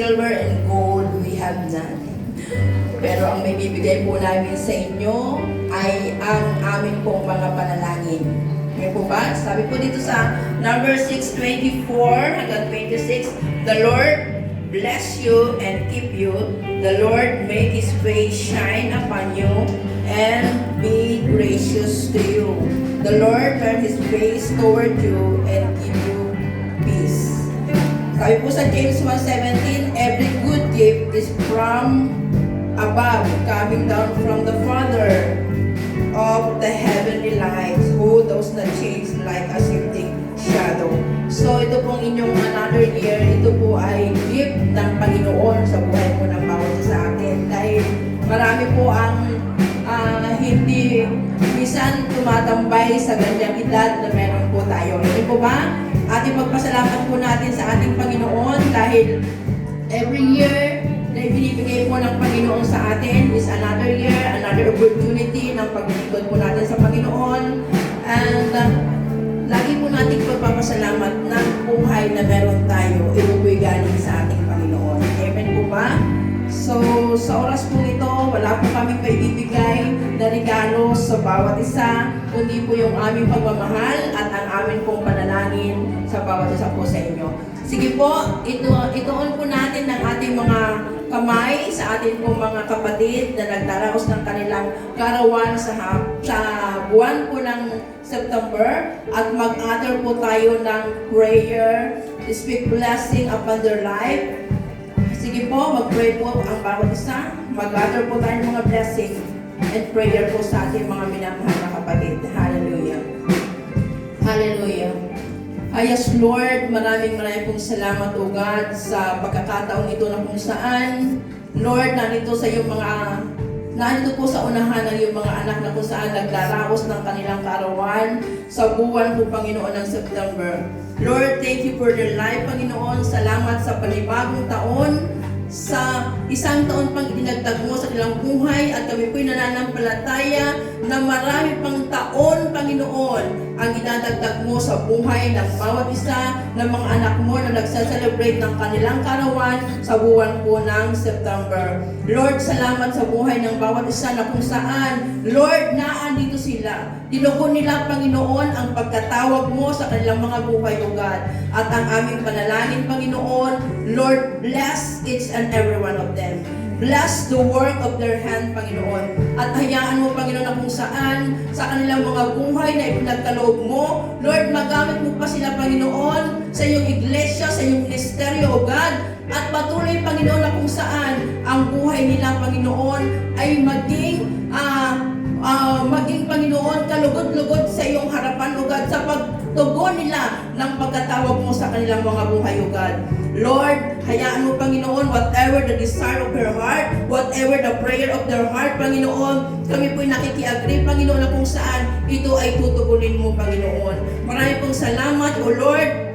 silver and gold we have none. Pero ang may bibigay po namin sa inyo ay ang amin pong mga panalangin. Ngayon po ba? Sabi po dito sa number 6:24 hanggang 26, the Lord bless you and keep you. The Lord make His face shine upon you and be gracious to you. The Lord turn His face toward you and give you peace. Sabi po sa James 1:17, every good gift is from above, coming down from the Father of the heavenly lights, who does not change like a shifting shadow. So ito pong inyong another year, ito po ay gift ng Panginoon sa buhay po ng bawat isa sa atin. Dahil marami po ang hindi minsan tumatambay sa ganyang edad na meron po tayo. Hindi po ba? Ating magpasalamat po natin sa ating Panginoon dahil every year na ibinibigay po ng Panginoon sa atin is another year, another opportunity ng paglilingkod po natin sa Panginoon. And lagi po natin pagpapasalamat ng buhay na meron tayo. Ito po'y galing sa ating Panginoon. Amen po ba? So, sa oras po ito, wala po kaming maibibigay na regalo sa bawat isa, kundi po yung aming pagmamahal at ang aming pong panalangin sa bawat isa po sa inyo. Sige po, ituon po natin ng ating mga kamay sa ating pong mga kapatid na nagdaraos ng kanilang karawan sa buwan po ng September at mag-utter po tayo ng prayer to speak blessing upon their life. Sige po, mag-pray po ang bawat isa. Mag-utter po tayo ng mga blessing and prayer po sa ating mga minamahal na kapatid. Hallelujah. Hallelujah. Yes, Lord, maraming pong salamat, O God, sa pagkakataong ito na kung saan, Lord, nandito po sa unahan ng iyong mga anak na kung saan naglaraos ng kanilang kaarawan sa buwan po, Panginoon, ng September. Lord, thank you for their life, Panginoon. Salamat sa panibagong taon, sa isang taon pang idinagdag mo sa kanilang buhay at kami po'y nananampalataya na marami pang taon, Panginoon, ang idadagdag mo sa buhay ng bawat isa ng mga anak mo na nagsa-celebrate ng kanilang karawan sa buwan po ng September. Lord, salamat sa buhay ng bawat isa na kung saan, Lord, naandito sila. Tinugon nila, Panginoon, ang pagkatawag mo sa kanilang mga buhay, O God. At ang aming panalangin, Panginoon, Lord, bless each and every one of them. Bless the work of their hand, Panginoon. At hayaan mo, Panginoon, na kung saan sa kanilang mga buhay na ipinagkaloob mo, Lord, magamit mo pa sila, Panginoon, sa iyong iglesia, sa iyong ministeryo, O God. At patuloy, Panginoon, na kung saan ang buhay nila, Panginoon, ay maging, Panginoon, kalugod-lugod sa iyong harapan, O God, sa pagtugon nila ng pagkatawag mo sa kanilang mga buhay, O God. Lord, hayaan mo, Panginoon, whatever the desire of their heart, whatever the prayer of their heart, Panginoon, kami po'y nakikiagree, Panginoon, na kung saan ito ay tutugunin mo, Panginoon. Marami pong salamat, O Lord.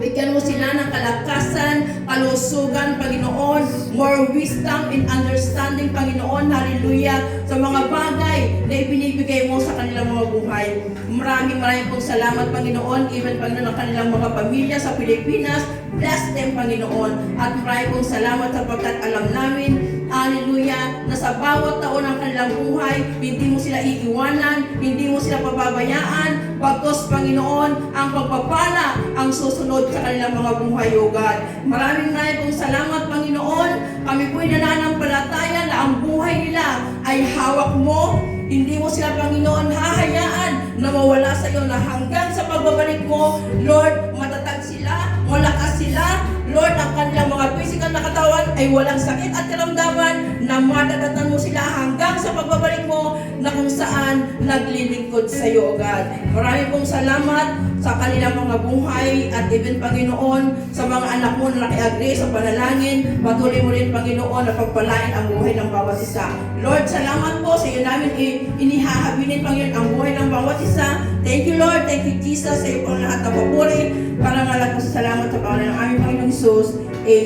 Bigyan mo sila ng kalakasan, kalusugan, Panginoon, more wisdom and understanding, Panginoon, hallelujah, sa mga bagay na ibinibigay mo sa kanilang mga buhay. Maraming pong salamat, Panginoon, even, Panginoon, ang kanilang mga pamilya sa Pilipinas. Bless them, Panginoon. At maraming pong salamat sapagkat alam namin, hallelujah, na sa bawat taon ng kanilang buhay, hindi mo sila iiwanan, hindi mo sila pababayaan, bagkus, Panginoon, ang pagpapala, ang susunod sa kanilang mga buhay, O God. Maraming pong salamat, Panginoon. Kami po'y nananampalataya na ang buhay nila ay hawak mo. Hindi mo sila, Panginoon, hahayaan na mawala sa iyo na hanggang sa pagbabalik mo, Lord, matatag sila, malakas sila, Lord, ang kanilang mga physical na katawan ay walang sakit at karamdaman na madadatnan mo sila hanggang sa pagbabalik mo na kung saan naglilingkod sa iyo, O God. Maraming pong salamat sa kanilang mga buhay at even, Panginoon, sa mga anak mo na nakiagree sa panalangin. Patuloy mo rin, Panginoon, na pagpalain ang buhay ng bawat isa. Lord, salamat po sa iyo namin inihahabilin, Panginoon, ang buhay ng bawat isa. Thank you, Lord. Thank you, Jesus, sa iyo pang lahat ng papuri. Para nga lang po sa salamat sa pangalan ng aming Panginoong Jesus. Amen.